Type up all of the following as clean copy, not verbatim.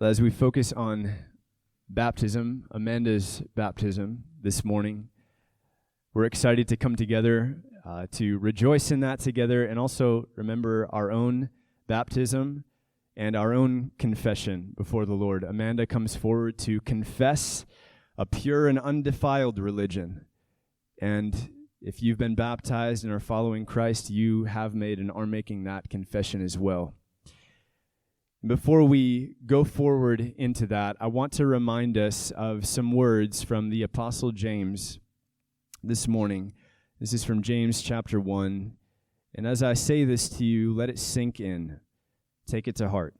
As we focus on baptism, Amanda's baptism this morning, we're excited to come together to rejoice in that together and also remember our own baptism and our own confession before the Lord. Amanda comes forward to confess a pure and undefiled religion. And if you've been baptized and are following Christ, you have made and are making that confession as well. Before we go forward into that, I want to remind us of some words from the Apostle James this morning. This is from James chapter 1. And as I say this to you, let it sink in. Take it to heart.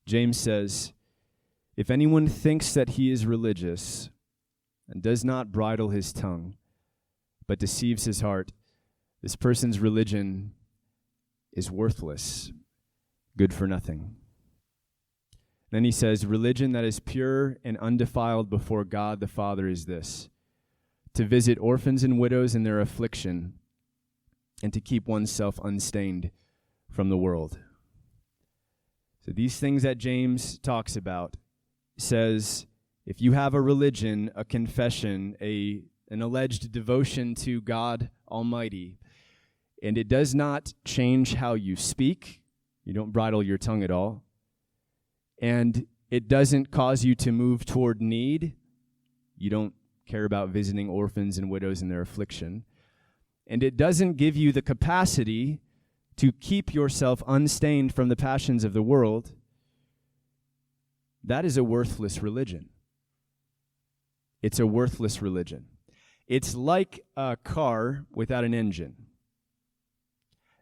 James says, "If anyone thinks that he is religious and does not bridle his tongue, but deceives his heart, this person's religion is worthless, good for nothing." Then he says, "Religion that is pure and undefiled before God the Father is this, to visit orphans and widows in their affliction, and to keep oneself unstained from the world." So these things that James talks about says, if you have a religion, a confession, an alleged devotion to God Almighty, and it does not change how you speak, you don't bridle your tongue at all, and it doesn't cause you to move toward need, you don't care about visiting orphans and widows in their affliction, and it doesn't give you the capacity to keep yourself unstained from the passions of the world, that is a worthless religion. It's a worthless religion. It's like a car without an engine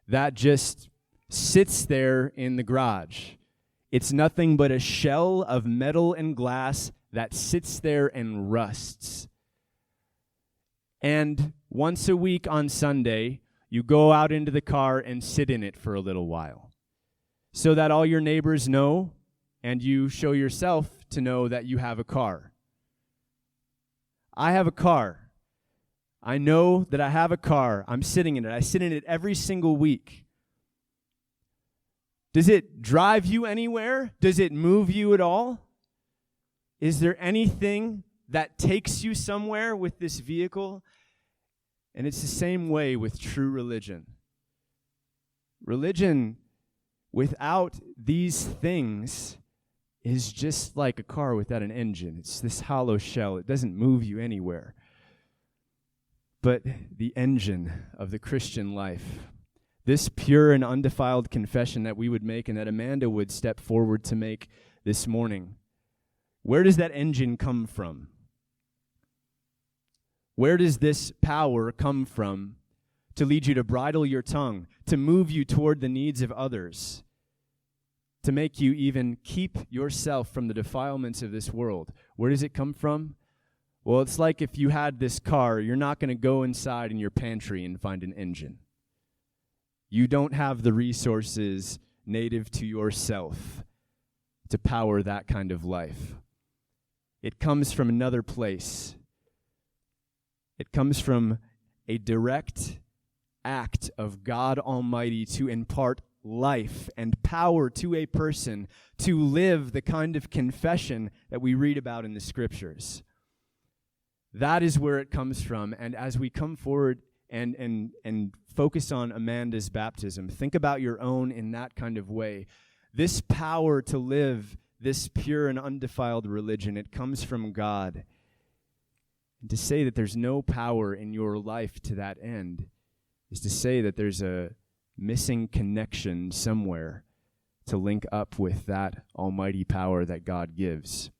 that just sits there in the garage. It's nothing but a shell of metal and glass that sits there and rusts. And once a week on Sunday, you go out into the car and sit in it for a little while so that all your neighbors know and you show yourself to know that you have a car. I have a car. I know that I have a car. I'm sitting in it. I sit in it every single week. Does it drive you anywhere? Does it move you at all? Is there anything that takes you somewhere with this vehicle? And it's the same way with true religion. Religion without these things is just like a car without an engine. It's this hollow shell. It doesn't move you anywhere. But the engine of the Christian life, this pure and undefiled confession that we would make and that Amanda would step forward to make this morning, where does that engine come from? Where does this power come from to lead you to bridle your tongue, to move you toward the needs of others, to make you even keep yourself from the defilements of this world? Where does it come from? Well, it's like if you had this car, you're not going to go inside in your pantry and find an engine. You don't have the resources native to yourself to power that kind of life. It comes from another place. It comes from a direct act of God Almighty to impart life and power to a person to live the kind of confession that we read about in the Scriptures. That is where it comes from. And as we come forward and focus on Amanda's baptism, think about your own in that kind of way. This power to live this pure and undefiled religion, it comes from God. And to say that there's no power in your life to that end is to say that there's a missing connection somewhere to link up with that almighty power that God gives.